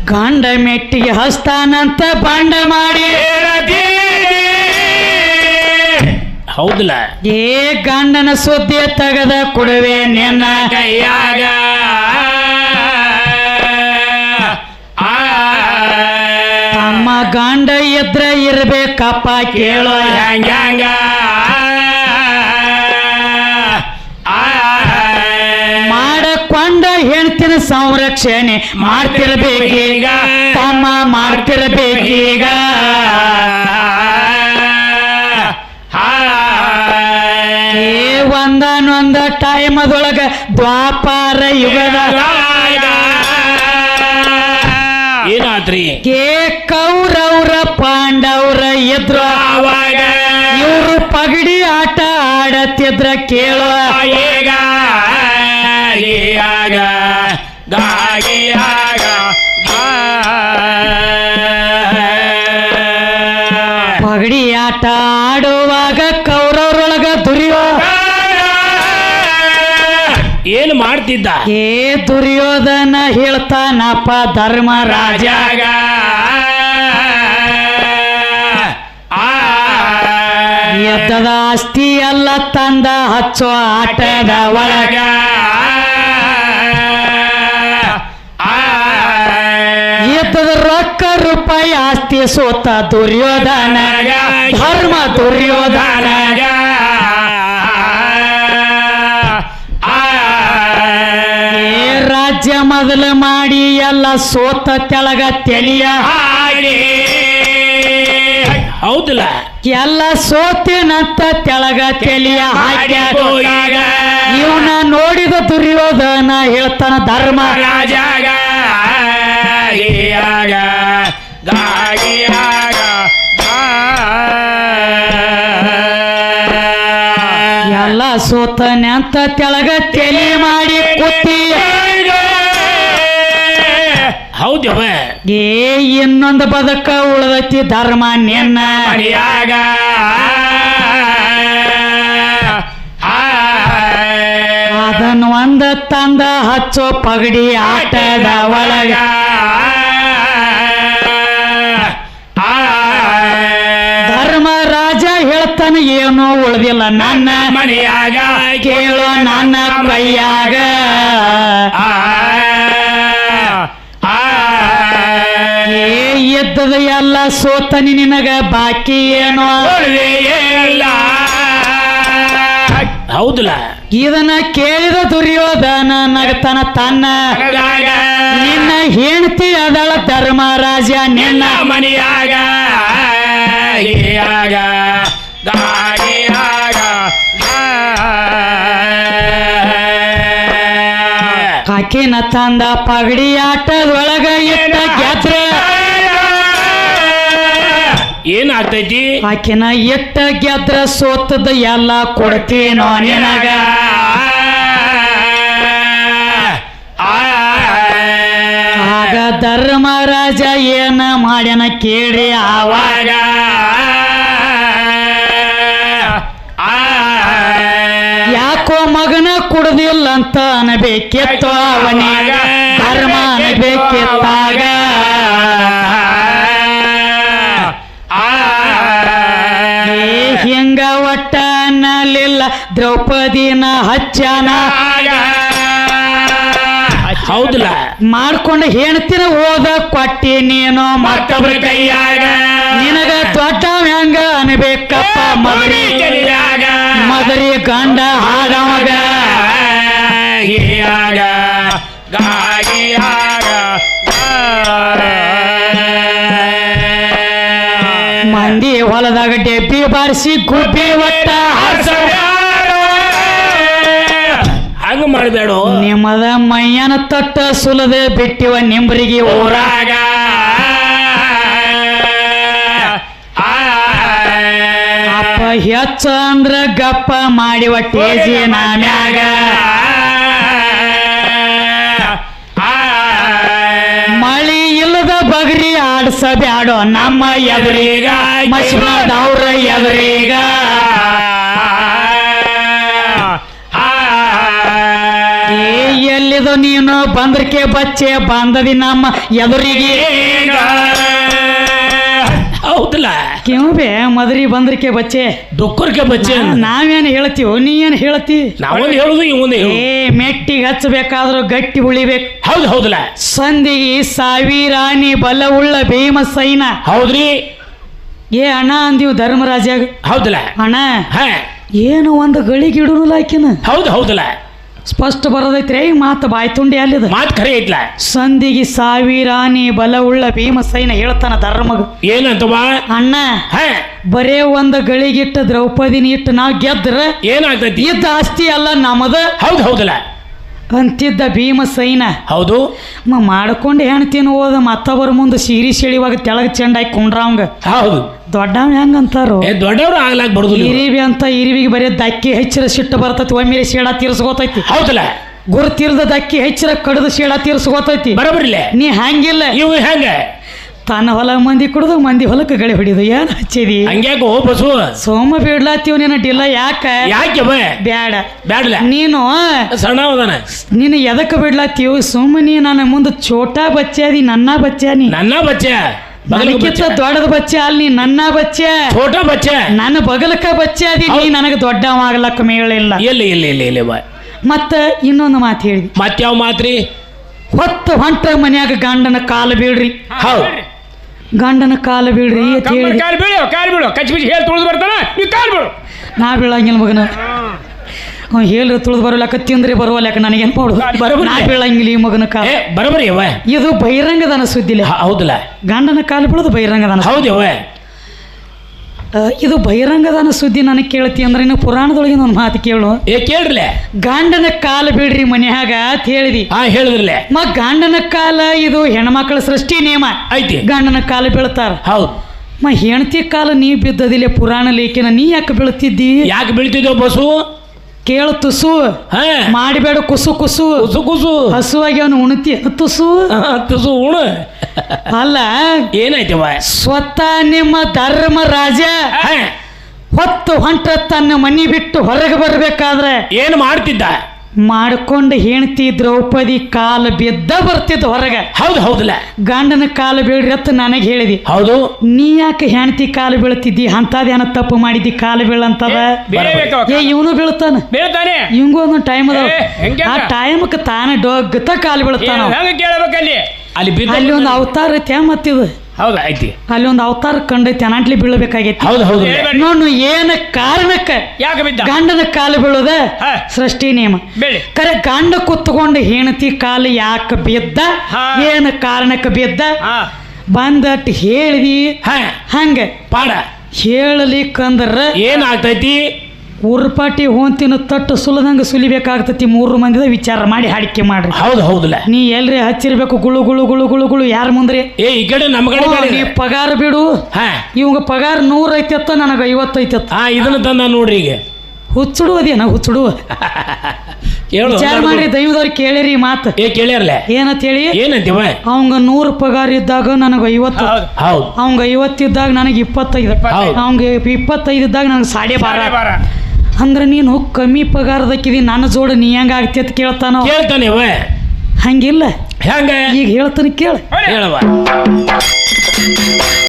ಗಂಡ ಮೆಟ್ಟಿಗೆ ಹಸ್ತಾನಂತ ಬಂಡ ಮಾಡಿ ಹೌದಲ್ಲ ಏ ಗಂಡನ ಸುದ್ದಿ ತೆಗೆದ ಕೊಡುವೆ ನಿನ್ನ ಕೈಯಾಗ ಅಮ್ಮ ಗಂಡ ಇದ್ರ ಇರ್ಬೇಕಪ್ಪ ಕೇಳೋ ಹ್ಯಾಂಗ ಮಾಡಕೊಂಡ ಹೆಣ್ತಿನ ಸಂರಕ್ಷಣೆ ಮಾಡ್ತಿರ್ಬೇಕೀಗ ತಮ್ಮ ಮಾಡ್ತಿರ್ಬೇಕೀಗ ಒಂದನೊಂದ ಟೈಮದೊಳಗ ದ್ವಾಪಾರ ಯುಗದ ಏನಾದ್ರಿ ಕೌರವ್ರ ಪಾಂಡವ್ರ ಎದ್ರ ಅವಾಗ ಇವ್ರು ಪಗಡಿ ಆಟ ಆಡತ್ತಿದ್ರ ಕೇಳೋ ಈಗ ಪಗಡಿ ಆಟ ಆಡುವಾಗ ಕೌರವ್ರೊಳಗ ಏನು ಮಾಡ್ತಿದ್ದ ದುರ್ಯೋಧನ ಹೇಳ್ತಾನಪ್ಪ ಧರ್ಮರಾಜ ಎದ್ದದ ಆಸ್ತಿ ಎಲ್ಲ ತಂದ ಹಚ್ಚೋ ಆಟದ ಒಳಗ ಎದ್ದದ ರೊಕ್ಕ ರೂಪಾಯಿ ಆಸ್ತಿ ಸೋತ ದುರ್ಯೋಧನ ಧರ್ಮ ದುರ್ಯೋಧನ ರಾಜ್ಯ ಮೊದಲು ಮಾಡಿ ಎಲ್ಲ ಸೋತ ತೆಳಗ ತೆಲಿಯ ಹೌದಲ್ಲ ಎಲ್ಲ ಸೋತಿನಂತ ತೆಳಗ ತೆಲಿಯ ಹಾಕ್ಯಾಗ ಇವನ ನೋಡಿದ ದುರ್ಯೋಧನ ಹೇಳ್ತಾನ ಧರ್ಮ ರಾಜಾಗ ಎಲ್ಲ ಸೋತನಂತ ತೆಳಗ ತೆಲಿ ಮಾಡಿ ಕೂತಿ ಹೌದವ ಇನ್ನೊಂದು ಬದಕ ಉಳಿದೈತಿ ಧರ್ಮ ನಿನ್ನ ಮನೆಯಾಗ ಅದನ್ನು ಒಂದ ತಂದ ಹಚ್ಚೋ ಪಗಡಿ ಆಟದ ಒಳಗ ಧರ್ಮರಾಜ ಹೇಳ್ತಾನ ಏನೋ ಉಳ್ದಿಲ್ಲ ನನ್ನ ಮನೆಯಾಗ ಕೇಳೋ ನನ್ನ ಕೈಯಾಗ ಎದ್ದದ ಎಲ್ಲ ಸೋತನಿ ನಿನಗ ಬಾಕಿ ಏನೋ ಹೌದಲ್ಲ ಇದನ್ನ ಕೇಳಿದ ದುರ್ಯೋಧನ ನಗತನ ತನ್ನ ನಿನ್ನ ಹೆಂಡತಿ ಅದಳ ಧರ್ಮರಾಜ ನಿನ್ನ ಮನೆಯಾಗ ಕಾಕಿನ ತಂದ ಪಗಡಿ ಆಟದೊಳಗ ಇಟ್ಟ ಗೆದ್ರ ಏನಾಗ್ತೈತಿ ಆಕಿನ ಇಟ್ಟ ಗೆದ್ರ ಸೋತದ ಎಲ್ಲ ಕೊಡ್ತೀನೋ ನಿನಗ ಆಗ ಧರ್ಮರಾಜ ಏನ ಮಾಡ್ಯನ ಕೇಳಿ ಆವಾಗ ಯಾಕೋ ಮಗನ ಕುಡ್ದಿಲ್ಲ ಅಂತ ಅನಬೇಕಿತ್ತು ಅವನಿಗ ಧರ್ಮ ಅನಬೇಕಿತ್ತಾಗ ಹೆಂಗ ಒಟ್ಟ ಅನ್ನಲಿಲ್ಲ ದ್ರೌಪದಿನ ಹಚ್ಚನ ಹೌದಲ್ಲ ಮಾಡ್ಕೊಂಡು ಹೆಣ್ತಿನ ಓದ ಕೊಟ್ಟಿ ನೀನು ಮತ್ತೊಬ್ರ ಕೈಯಾಗ ನಿನಗ ದೊಡ್ಡ ಹೆಂಗ ಅನ್ಬೇಕಪ್ಪ ಮದರಿ ಗಂಡ ಹಾಡವಾಗ ಮಂದಿ ಹೊಲದಾಗ ಡೆಬ್ಬಿ ಬಾರಿಸಿ ಗುಬ್ಬಿ ಒಟ್ಟ ಹಂಗ ಮಾಡಬೇಡ ನಿಮ್ಮದ ಮೈಯನ ತೊಟ್ಟ ಸುಲದೆ ಬಿಟ್ಟಿವ ನಿಂಬರಿಗೆ ಊರಾಗ ಅಪ್ಪ ಹೆಚ್ಚ ಅಂದ್ರ ಗಪ್ಪ ಮಾಡಿವ ಟೇಜಿ ನಾಮ್ಯಾಗ ಮಳಿ ಇಲ್ಲದ ಬಗರಿ ಆಡ್ಸಬ್ಯಾಡೋ ನಮ್ಮ ಎದುರೀಗ ಮಶ್ಮದವ್ರ ಎದುರೀಗ ಎಲ್ಲಿದು ನೀನು ಬಂದ್ರಕ್ಕೆ ಬಚ್ಚೆ ಬಂದದಿ ನಮ್ಮ ಎದುರಿಗೆ ಹೌದಲ್ಲ ಕಿಂಬೆ ಮದರಿ ಬಂದ್ರಕ್ಕೆ ಬಚ್ಚೆ ದುಃಖರ್ಗೆ ಬಚ್ಚೆ ನಾವೇನು ಹೇಳ್ತೀವೋ ನೀ ಏನು ಹೇಳ್ತಿ ನಾವೊಂದು ಹೇಳುದು ಇವೊಂದು ಹೇಳುದು ಮೆಟ್ಟಿಗೆ ಹಚ್ಚಬೇಕಾದ್ರೂ ಗಟ್ಟಿ ಉಳಿಬೇಕು ಹೌದು ಹೌದಲ್ಲ ಸಂದಿಗೆ ಸಾವಿರಾನಿ ಬಲವುಳ್ಳ ಭೀಮಸೈನ ಹೌದ್ರಿ ಏ ಅಣ್ಣ ಅಂದೀವ್ ಧರ್ಮರಾಜಾಗ ಹೌದಲ್ಲ ಅಣ್ಣ ಹಾ ಏನು ಒಂದು ಗಳಿಗಿಡುನು ಆಕಿನ ಹೌದು ಹೌದಲ್ಲ ಸ್ಪಷ್ಟ ಬರೋದೈತ್ರಿ ಮಾತು ಬಾಯ್ ತುಂಡಿ ಅಲ್ಲಿದ ಮಾತು ಖರೆ ಐತ್ಲ ಸಂದಿಗೆ ಸಾವಿರಾನಿ ಬಲವುಳ್ಳ ಭೀಮಸೈನ ಹೇಳ್ತಾನ ಧರ್ಮಗ ಏನಂತವಾ ಅಣ್ಣ ಹಾ ಬರೇ ಒಂದು ಗಳಿಗಿಟ್ಟು ದ್ರೌಪದಿನ ಇಟ್ಟು ನಾವು ಗೆದ್ರ ಏನಾಗ್ತೈತಿ ಇದ್ದ ಆಸ್ತಿ ಅಲ್ಲ ನಮ್ಮದ ಹೌದು ಹೌದಲ್ಲ ಅಂತಿದ್ದ ಭೀಮಸೈನ ಹೌದು ಮಾಡ್ಕೊಂಡು ಹೆಣ್ತಿನ ಹೋದ ಮತ್ತೊಬ್ಬರ ಮುಂದೆ ಸೀರಿ ಸೆಳಿವಾಗ ತೆಳಗ ಚೆಂಡಾಗಿ ಕುಂಡ್ರವಂಗ ಹೌದು ದೊಡ್ಡವ ಹೆಂಗಂತಾರು ದೊಡ್ಡವ್ರು ಆಗ್ಲಾಕ್ ಬರುದಿಲ್ಲ ಇರಿವಿ ಅಂತ ಇರಿವಿಗೆ ಬರೀ ದಕ್ಕಿ ಹೆಚ್ಚಿರ ಸಿಟ್ಟು ಬರ್ತೈತಿ ಒಮ್ಮೆಲೆ ಶೇಡ ತೀರ್ಸ್ಕೋತೈತಿ ಹೌದಲ್ಲ ಗುರುತಿರ್ದ ದಕ್ಕಿ ಹೆಚ್ಚಿರ ಕಡದ ಶೇಡ ತೀರ್ಸ್ಕೋತೈತಿ ಬರಬರಿಲ್ಲ ನೀ ಹಂಗಿಲ್ಲ ಇವು ಹೆಂಗ ತನ್ನ ಹೊಲ ಮಂದಿ ಕುಡ್ದು ಮಂದಿ ಹೊಲಕ್ಕೆ ಗಳಿ ಹೊಡಿದು ಏನ್ ಹಚ್ಚಿದಿ ಹಂಗ್ಯಾಕೋ ಬಸು ಸೋಮ ಬಿಡ್ಲಾತೀವ್ ನೀನು ಡಿಲ್ಲ ಯಾಕ ಯಾಕೆ ಬೇ ಬ್ಯಾಡ ಬ್ಯಾಡಲ್ಲ ನೀನು ಸಣ್ಣವದಾನ ನೀನು ಎದಕ್ಕೆ ಬಿಡ್ಲಾತೀವ್ ಸುಮ್ಮನೆ ನನ್ನ ಮುಂದೆ ಛೋಟಾ ಬಚ್ಚಾದಿ ನನ್ನ ಬಚ್ಚಾನಿ ನನ್ನ ಬಚ್ಚ ನನಗಿಂತ ದೊಡ್ಡದ ಬಚ್ಚ ಅಲ್ಲಿ ನೀ ನನ್ನ ಬಚ್ಚ ಛೋಟ ಬಚ್ಚ ನನ್ನ ಬಗಲಕ ಬಚ್ಚಾದಿ ನೀ ನನಗೆ ದೊಡ್ಡವ ಆಗ್ಲಕ್ಕ ಮೇಳಿಲ್ಲ ಎಲ್ಲಿ ಬಾ ಮತ್ತ ಇನ್ನೊಂದು ಮಾತು ಹೇಳಿದಿ ಮತ್ಯಾವ ಮಾತ್ರಿ ಹೊತ್ತು ಹೊಂಟ ಮನ್ಯಾಗ ಗಂಡನ ಕಾಲು ಬೀಳ್ರಿ ಹೌದು ಗಂಡನ ಕಾಲು ಬೀಳ್ರಿ ಅಂತ ಹೇಳಿ ಕಾಲು ಬಿಡು ಕಚ್ಚಿ ಬಿಚ್ಚಿ ಹೇಳಿ ತುಳಿದು ಬರ್ತಾನ ನೀವು ಕಾಲು ಬಿಡು ನಾ ಬೀಳಂಗಿಲ್ಲ ಮಗನ ಅವ ಹೇಳ್ರಿ ತುಳಿದು ಬರೋಲಕ್ಕ ತಿಂದ್ರೆ ಬರುವಲ್ಯಾಕ ನನಗೇನು ಮಾಡುದು ಬರೋಬ್ಬರಿ. ನಾ ಬೀಳಂಗಿಲ್ಲ ಈ ಮಗನ ಕಾಲು ಬರಬರಿ ಯವ್ವ ಇದು ಬಹಿರಂಗದನ ಸುದ್ದಿಲ್ಲ ಹೌದಲ್ಲ ಗಂಡನ ಕಾಲು ಬೀಳೋದು ಬಹಿರಂಗದನ ಹೌದು ಯವ್ವ ಇದು ಬಹಿರಂಗದನ ಸುದ್ದಿ ನನಗೆ ಕೇಳ್ತಿ ಅಂದ್ರೆ ಇನ್ನು ಪುರಾಣದೊಳಗಿನ ಒಂದು ಮಾತು ಕೇಳು ಕೇಳ್ರಲ್ಲ ಗಂಡನ ಕಾಲು ಬೀಳ್ರಿ ಮನ್ಯಾಗ ಅಂತ ಹೇಳಿದಿ ಹೇಳಿದ್ರಲ್ಲ ಗಂಡನ ಕಾಲ ಇದು ಹೆಣ್ಮಕ್ಳ ಸೃಷ್ಟಿ ನಿಯಮ ಐತಿ ಗಂಡನ ಕಾಲು ಬೀಳ್ತಾರ ಹೌದು ಹೆಣ್ತಿ ಕಾಲ ನೀ ಬಿದ್ದದಿಲ್ಲ ಪುರಾಣ ಲೇಖನ ನೀ ಯಾಕೆ ಬೀಳ್ತಿದ್ದಿ ಯಾಕೆ ಬೀಳ್ತಿದ್ದೋ ಬಸು ಕೇಳು ತುಸು ಮಾಡಿಬೇಡ ಕುಸು ಕುಸು ಕುಸು ಕುಸು ಹಸುವಾಗಿ ಅವನು ಉಣತಿ ತುಸು ತುಸು ಉಣು ಅಲ್ಲ ಏನಾಯ್ತವ ಸ್ವತಃ ನಿಮ್ಮ ಧರ್ಮರಾಜ ಹೊತ್ತು ಹೊಂಟ ತನ್ನ ಮನಿ ಬಿಟ್ಟು ಹೊರಗೆ ಬರ್ಬೇಕಾದ್ರೆ ಏನು ಮಾಡ್ತಿದ್ದ ಮಾಡ್ಕೊಂಡು ಹೆಣ್ತಿ ದ್ರೌಪದಿ ಕಾಲು ಬಿದ್ದ ಬರ್ತಿದ್ದ ಹೊರಗೆ ಹೌದು ಹೌದಲ್ಲ ಗಂಡನ ಕಾಲು ಬೀಳ್ರಿ ಅಂತ ನನಗೆ ಹೇಳಿದಿ ಹೌದು ನೀ ಯಾಕೆ ಹೆಣ್ತಿ ಕಾಲು ಬೀಳ್ತಿದ್ದಿ ಅಂತದೇನ ತಪ್ಪು ಮಾಡಿದ್ದಿ ಕಾಲು ಬೀಳಂತದ ಇವನು ಬೀಳ್ತಾನ ಇವಂಗೂ ಒಂದು ಟೈಮ್ ಅದ ಆ ಟೈಮ್ಗೆ ತಾನ ಡೊಗ್ಗತ ಕಾಲು ಬೀಳ್ತಾನ ಅಲ್ಲಿ ಒಂದು ಅವತಾರ ಐತಿ ಮತ್ತಿದು ಹೌದು ಐತಿ ಅಲ್ಲಿ ಒಂದು ಅವತಾರ ಕಂಡೈತಿ ಅನಾಟ್ಲಿ ಬೀಳಬೇಕಾಗೈತಿ ಹೌದು ಹೌದು ನೋಡು ಏನ ಕಾರಣಕ್ಕ ಗಂಡನ ಕಾಲು ಬೀಳೋದ ಸೃಷ್ಟಿ ನಿಯಮ ಕರೆ ಗಂಡ ಕುತ್ಕೊಂಡು ಹೆಣತಿ ಕಾಲು ಯಾಕೆ ಬಿದ್ದ ಏನ ಕಾರಣಕ್ಕೆ ಬಿದ್ದ ಬಂದಟ್ ಹೇಳಿದಿ ಹಂಗ ಪಾಡ ಹೇಳಲಿಕ್ಕಂದ್ರ ಏನಾಗ್ತೈತಿ ಉರ್ಪಾಟಿ ಹೋಂತಿನ ತಟ್ಟು ಸುಲದಂಗ ಸುಲಿಬೇಕಾಗ್ತತಿ 3 ಮಂದಿದ ವಿಚಾರ ಮಾಡಿ ಹಾಡಿಕೆ ಮಾಡ್ರಿ ಹೌದು ಹೌದಲ್ಲ ನೀ ಎಲ್ರಿ ಹಚ್ಚಿರ್ಬೇಕು ಗುಳು ಗುಳು ಗುಳು ಗುಳು ಗುಳು ಯಾರ ಮುಂದ್ರಿ ಈ ಕಡೆ ನಮ್ಮ ಕಡೆ ನೀ ಪಗಾರ ಬಿಡು ಇವಂಗ ಪಗಾರ 100 ಐತತ್ತ ನನಗ 50 ಐತತ್ತ ಇದನ್ನ ತಂದ ನೋಡ್ರಿ ಈಗ ಹುಚ್ಚುಡುವುದೇನ ಹುಚ್ಚುಡುವ ವಿಚಾರ ಮಾಡ್ರಿ ದೈವದವ್ರು ಕೇಳಿರಿ ಮಾತು ಕೇಳ್ಯಾರಲ್ಲ ಏನಂತ ಹೇಳಿ ಏನಂತೀವ ಅವಂಗ 100 ಪಗಾರ ಇದ್ದಾಗ ನನಗ 50 ಹೌದು ಅವಂಗ 50 ಇದ್ದಾಗ ನನಗೆ 25 ಅವಂಗ 25 ಇದ್ದಾಗ ನನಗೆ 12.5 ಅಂದ್ರೆ ನೀನು ಕಮ್ಮಿ ಪಗಾರದಕ್ಕಿದಿ ನನ್ನ ಜೋಡ ನೀ ಹೆಂಗ ಆಗ್ತಿ ಅಂತ ಕೇಳ್ತಾನೆ ಹಂಗಿಲ್ಲ ಹೆಂಗ ಈಗ ಹೇಳ್ತಾನೆ ಕೇಳ ಹೇಳವ